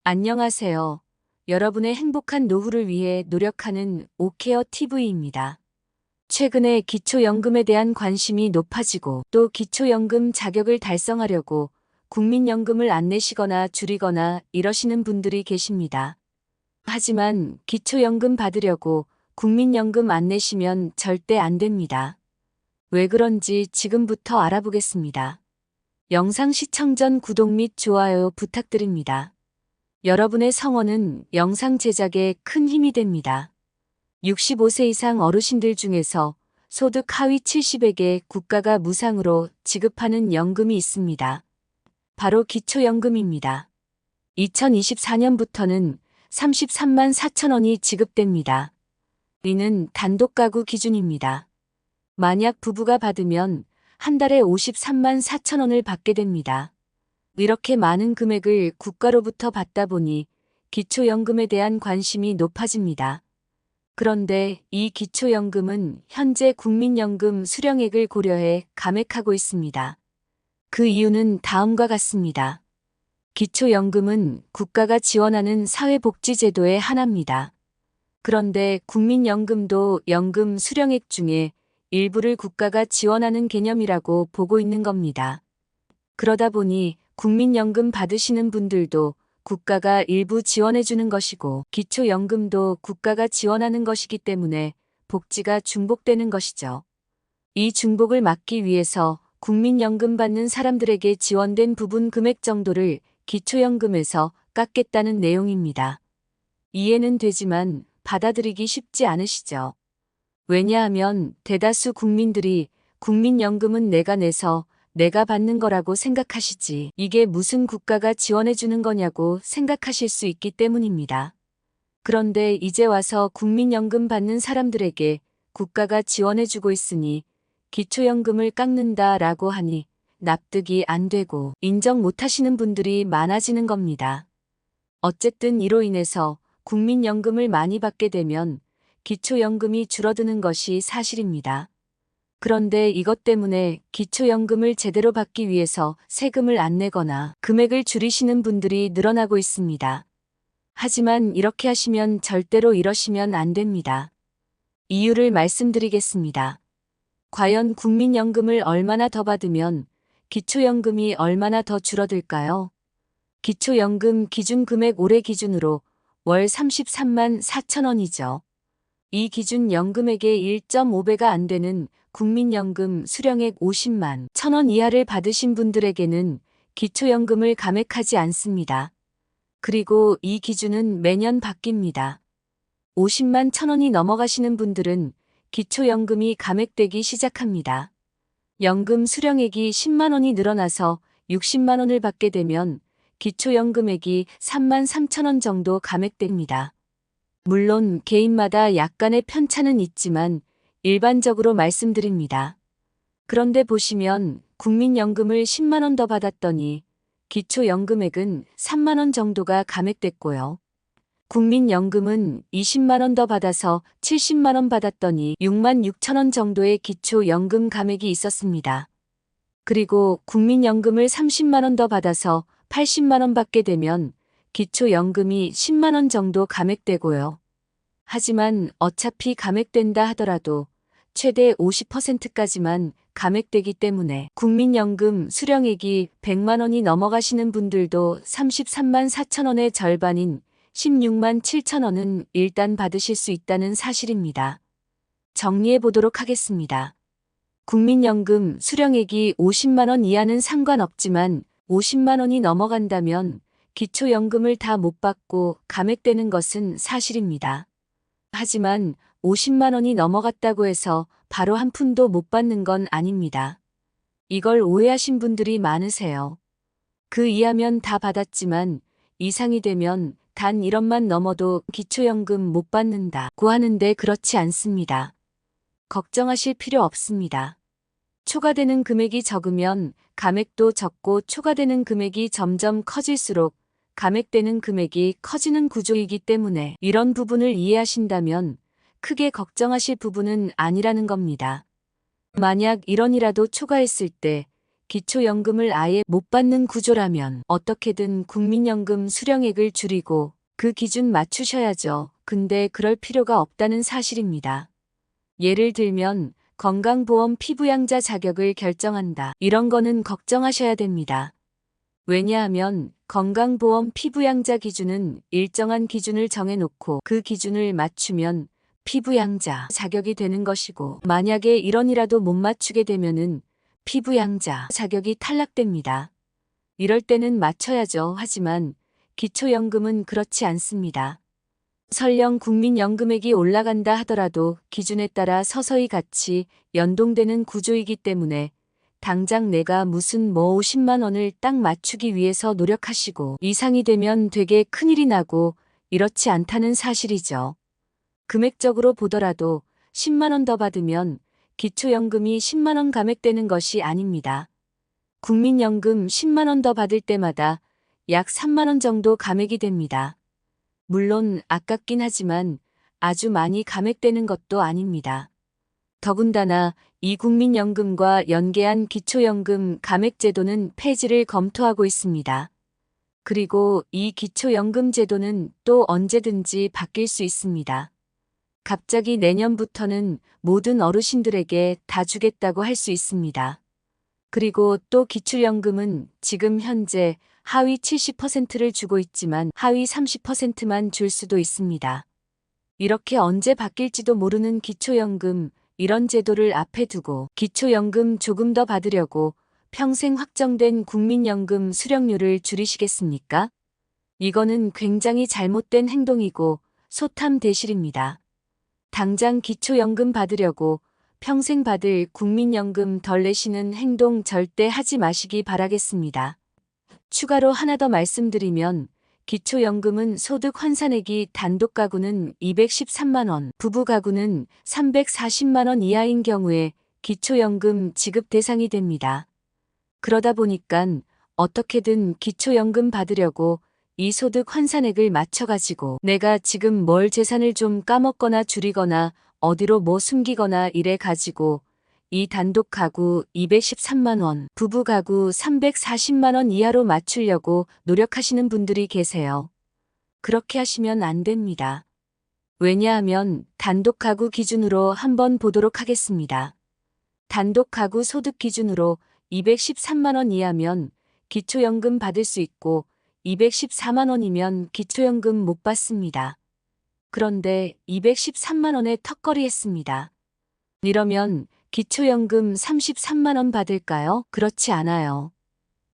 안녕하세요. 여러분의 행복한 노후를 위해 노력하는 오케어 TV입니다. 최근에 기초연금에 대한 관심이 높아지고 또 기초연금 자격을 달성하려고 국민연금을 안 내시거나 줄이거나 이러시는 분들이 계십니다. 하지만 기초연금 받으려고 국민연금 안 내시면 절대 안 됩니다. 왜 그런지 지금부터 알아보겠습니다. 영상 시청 전 구독 및 좋아요 부탁드립니다. 여러분의 성원은 영상 제작에 큰 힘이 됩니다. 65세 이상 어르신들 중에서 소득 하위 70에게 국가가 무상으로 지급하는 연금이 있습니다. 바로 기초연금입니다. 2024년부터는 33만 4천 원이 지급됩니다. 이는 단독가구 기준입니다. 만약 부부가 받으면 한 달에 53만 4천 원을 받게 됩니다. 이렇게 많은 금액을 국가로부터 받다 보니 기초연금에 대한 관심이 높아집니다. 그런데 이 기초연금은 현재 국민연금 수령액을 고려해 감액하고 있습니다. 그 이유는 다음과 같습니다. 기초연금은 국가가 지원하는 사회복지제도의 하나입니다. 그런데 국민연금도 연금 수령액 중에 일부를 국가가 지원하는 개념이라고 보고 있는 겁니다. 그러다 보니 국민연금 받으시는 분들도 국가가 일부 지원해주는 것이고 기초연금도 국가가 지원하는 것이기 때문에 복지가 중복되는 것이죠. 이 중복을 막기 위해서 국민연금 받는 사람들에게 지원된 부분 금액 정도를 기초연금에서 깎겠다는 내용입니다. 이해는 되지만 받아들이기 쉽지 않으시죠? 왜냐하면 대다수 국민들이 국민연금은 내가 내서 내가 받는 거라고 생각하시지 이게 무슨 국가가 지원해주는 거냐고 생각하실 수 있기 때문입니다. 그런데 이제 와서 국민연금 받는 사람들에게 국가가 지원해주고 있으니 기초연금을 깎는다라고 하니 납득이 안 되고 인정 못하시는 분들이 많아지는 겁니다. 어쨌든 이로 인해서 국민연금을 많이 받게 되면 기초연금이 줄어드는 것이 사실입니다. 그런데 이것 때문에 기초연금을 제대로 받기 위해서 세금을 안 내거나 금액을 줄이시는 분들이 늘어나고 있습니다. 하지만 이렇게 하시면 절대로 이러시면 안 됩니다. 이유를 말씀드리겠습니다. 과연 국민연금을 얼마나 더 받으면 기초연금이 얼마나 더 줄어들까요? 기초연금 기준금액 올해 기준으로 월 33만 4천 원이죠. 이 기준 연금액의 1.5배가 안 되는 국민연금 수령액 50만 1천 원 이하를 받으신 분들에게는 기초연금을 감액하지 않습니다. 그리고 이 기준은 매년 바뀝니다. 50만 1천 원이 넘어가시는 분들은 기초연금이 감액되기 시작합니다. 연금 수령액이 10만 원이 늘어나서 60만 원을 받게 되면 기초연금액이 3만 3천 원 정도 감액됩니다. 물론 개인마다 약간의 편차는 있지만 일반적으로 말씀드립니다. 그런데 보시면 국민연금을 10만 원 더 받았더니 기초연금액은 3만 원 정도가 감액됐고요. 국민연금은 20만 원 더 받아서 70만 원 받았더니 6만 6천 원 정도의 기초연금 감액이 있었습니다. 그리고 국민연금을 30만 원 더 받아서 80만 원 받게 되면 기초연금이 10만 원 정도 감액되고요. 하지만 어차피 감액된다 하더라도 최대 50%까지만 감액되기 때문에 국민연금 수령액이 100만 원이 넘어가시는 분들도 33만 4천 원의 절반인 16만 7천 원은 일단 받으실 수 있다는 사실입니다. 정리해 보도록 하겠습니다. 국민연금 수령액이 50만 원 이하는 상관없지만 50만 원이 넘어간다면 기초연금을 다 못 받고 감액되는 것은 사실입니다. 하지만 50만 원이 넘어갔다고 해서 바로 한 푼도 못 받는 건 아닙니다. 이걸 오해하신 분들이 많으세요. 그 이하면 다 받았지만 이상이 되면 단 1원만 넘어도 기초연금 못 받는다고 하는데 그렇지 않습니다. 걱정하실 필요 없습니다. 초과되는 금액이 적으면 감액도 적고 초과되는 금액이 점점 커질수록 감액되는 금액이 커지는 구조이기 때문에 이런 부분을 이해하신다면 크게 걱정하실 부분은 아니라는 겁니다. 만약 1원이라도 초과했을 때 기초연금을 아예 못 받는 구조라면 어떻게든 국민연금 수령액을 줄이고 그 기준 맞추셔야죠. 근데 그럴 필요가 없다는 사실입니다. 예를 들면 건강보험 피부양자 자격을 결정한다. 이런 거는 걱정하셔야 됩니다. 왜냐하면 건강보험 피부양자 기준은 일정한 기준을 정해놓고 그 기준을 맞추면 피부양자 자격이 되는 것이고, 만약에 1원이라도 못 맞추게 되면은 피부양자 자격이 탈락됩니다. 이럴 때는 맞춰야죠. 하지만 기초연금은 그렇지 않습니다. 설령 국민연금액이 올라간다 하더라도 기준에 따라 서서히 같이 연동되는 구조이기 때문에 당장 내가 무슨 50만 원을 딱 맞추기 위해서 노력하시고 이상이 되면 되게 큰일이 나고 이렇지 않다는 사실이죠. 금액적으로 보더라도 10만 원 더 받으면 기초연금이 10만 원 감액되는 것이 아닙니다. 국민연금 10만 원 더 받을 때마다 약 3만 원 정도 감액이 됩니다. 물론 아깝긴 하지만 아주 많이 감액되는 것도 아닙니다. 더군다나 이 국민연금과 연계한 기초연금 감액제도는 폐지를 검토하고 있습니다. 그리고 이 기초연금 제도는 또 언제든지 바뀔 수 있습니다. 갑자기 내년부터는 모든 어르신들에게 다 주겠다고 할 수 있습니다. 그리고 또 기초연금은 지금 현재 하위 70%를 주고 있지만 하위 30%만 줄 수도 있습니다. 이렇게 언제 바뀔지도 모르는 기초연금, 이런 제도를 앞에 두고 기초연금 조금 더 받으려고 평생 확정된 국민연금 수령료를 줄이시겠습니까? 이거는 굉장히 잘못된 행동이고 소탐대실입니다. 당장 기초연금 받으려고 평생 받을 국민연금 덜 내시는 행동 절대 하지 마시기 바라겠습니다. 추가로 하나 더 말씀드리면 기초연금은 소득 환산액이 단독 가구는 213만 원, 부부 가구는 340만 원 이하인 경우에 기초연금 지급 대상이 됩니다. 그러다 보니까 어떻게든 기초연금 받으려고 이 소득 환산액을 맞춰가지고 내가 지금 뭘 재산을 좀 까먹거나 줄이거나 어디로 뭐 숨기거나 이래 가지고 이 단독 가구 213만 원, 부부 가구 340만 원 이하로 맞추려고 노력하시는 분들이 계세요. 그렇게 하시면 안 됩니다. 왜냐하면 단독 가구 기준으로 한번 보도록 하겠습니다. 단독 가구 소득 기준으로 213만 원 이하면 기초연금 받을 수 있고 214만 원이면 기초연금 못 받습니다. 그런데 213만 원에 턱걸이 했습니다. 이러면 기초연금 33만 원 받을까요? 그렇지 않아요.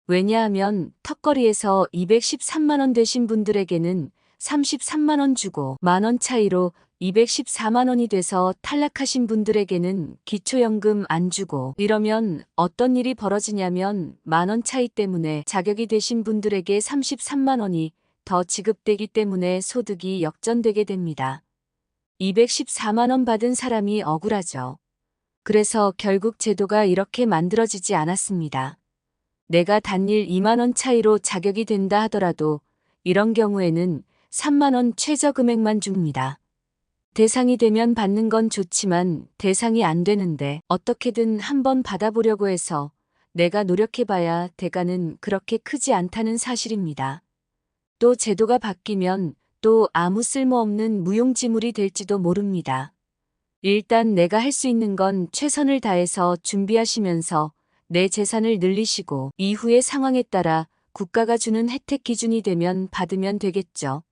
왜냐하면 턱걸이에서 213만 원 되신 분들에게는 33만 원 주고 만 원 차이로 214만 원이 돼서 탈락하신 분들에게는 기초연금 안 주고, 이러면 어떤 일이 벌어지냐면 만 원 차이 때문에 자격이 되신 분들에게 33만 원이 더 지급되기 때문에 소득이 역전되게 됩니다. 214만 원 받은 사람이 억울하죠. 그래서 결국 제도가 이렇게 만들어지지 않았습니다. 내가 단일 2만 원 차이로 자격이 된다 하더라도 이런 경우에는 3만 원 최저금액만 줍니다. 대상이 되면 받는 건 좋지만 대상이 안 되는데 어떻게든 한번 받아보려고 해서 내가 노력해봐야 대가는 그렇게 크지 않다는 사실입니다. 또 제도가 바뀌면 또 아무 쓸모없는 무용지물이 될지도 모릅니다. 일단 내가 할 수 있는 건 최선을 다해서 준비하시면서 내 재산을 늘리시고 이후의 상황에 따라 국가가 주는 혜택 기준이 되면 받으면 되겠죠.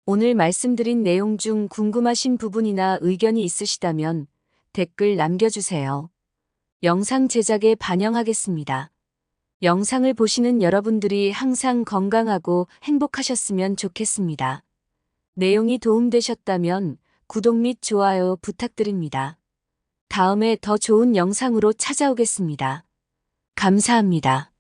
오늘 말씀드린 내용 중 궁금하신 부분이나 의견이 있으시다면 댓글 남겨주세요. 영상 제작에 반영하겠습니다. 영상을 보시는 여러분들이 항상 건강하고 행복하셨으면 좋겠습니다. 내용이 도움되셨다면 구독 및 좋아요 부탁드립니다. 다음에 더 좋은 영상으로 찾아오겠습니다. 감사합니다.